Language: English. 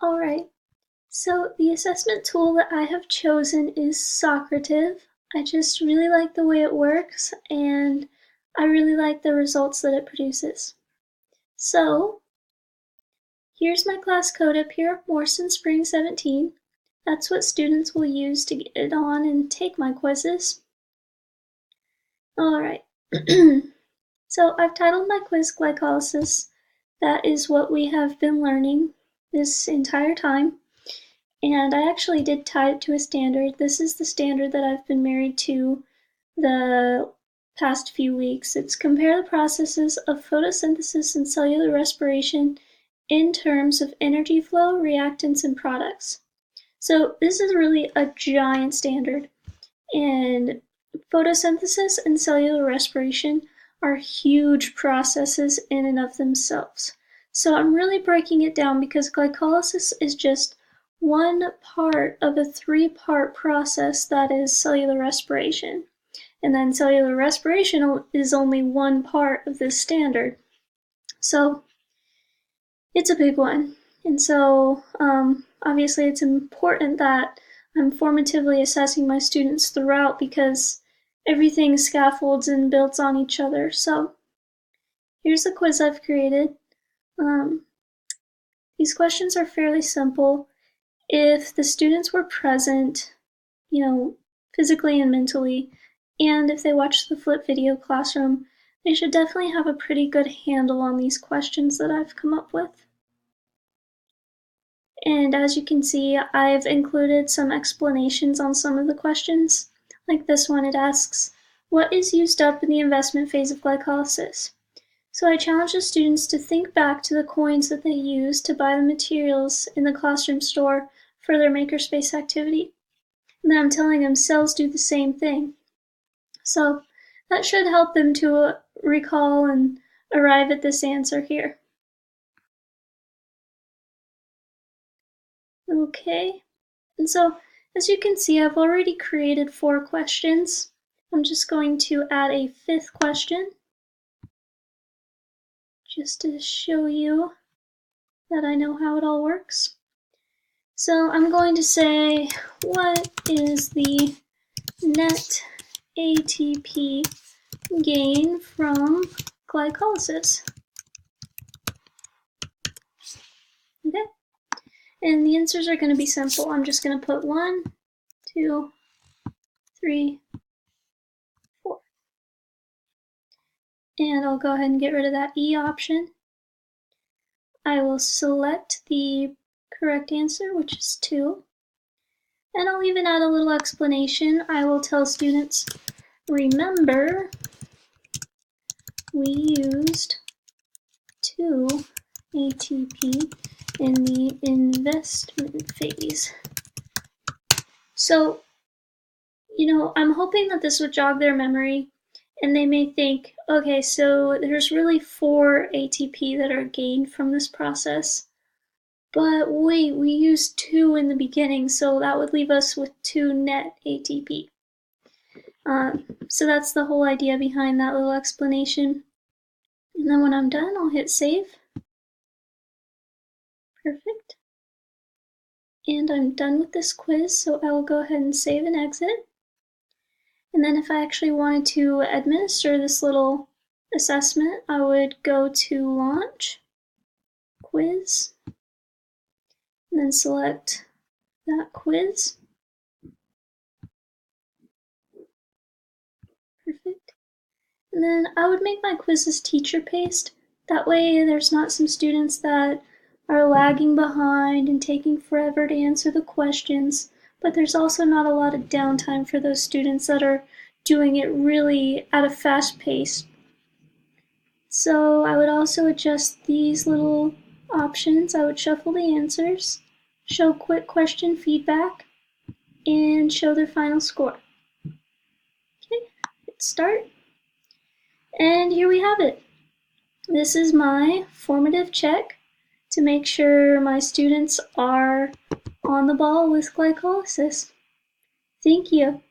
Alright, so the assessment tool that I have chosen is Socrative. I just really like the way it works, and I really like the results that it produces. So, here's my class code up here, Morrison Spring 17. That's what students will use to get on and take my quizzes. Alright, so I've titled my quiz Glycolysis. That is what we have been learning this entire time. And I actually did tie it to a standard. This is the standard that I've been married to the past few weeks. It's compare the processes of photosynthesis and cellular respiration in terms of energy flow, reactants, and products. So this is really a giant standard. And photosynthesis and cellular respiration are huge processes in and of themselves. So I'm really breaking it down because glycolysis is just one part of a three-part process that is cellular respiration. And then cellular respiration is only one part of this standard. So it's a big one. And so obviously it's important that I'm formatively assessing my students throughout because everything scaffolds and builds on each other. So here's the quiz I've created. These questions are fairly simple. If the students were present, physically and mentally, and if they watched the Flip Video Classroom, they should definitely have a pretty good handle on these questions that I've come up with. And as you can see, I've included some explanations on some of the questions. Like this one, it asks, what is used up in the investment phase of glycolysis? So I challenge the students to think back to the coins that they used to buy the materials in the classroom store for their makerspace activity. And then I'm telling them cells do the same thing. So that should help them to recall and arrive at this answer here. Okay, and so as you can see, I've already created 4 questions. I'm just going to add a 5th question just to show you that I know how it all works. So I'm going to say, what is the net ATP gain from glycolysis? Okay, and the answers are going to be simple. I'm just going to put 1, 2, 3, 4. And I'll go ahead and get rid of that E option. I will select the correct answer, which is 2. And I'll even add a little explanation. I will tell students, remember, we used 2 ATP in the investment phase. So, I'm hoping that this would jog their memory and they may think, okay, so there's really 4 ATP that are gained from this process. But wait, we used 2 in the beginning, so that would leave us with 2 net ATP. So that's the whole idea behind that little explanation. And then when I'm done, I'll hit save. Perfect. And I'm done with this quiz, so I will go ahead and save and exit. And then if I actually wanted to administer this little assessment, I would go to Launch, Quiz, and then select that quiz. Perfect. And then I would make my quizzes teacher-paced. That way there's not some students that are lagging behind and taking forever to answer the questions, but there's also not a lot of downtime for those students that are doing it really at a fast pace. So I would also adjust these little options. I would shuffle the answers, show quick question feedback, and show their final score. Okay, hit start. And here we have it. This is my formative check to make sure my students are on the ball with glycolysis. Thank you.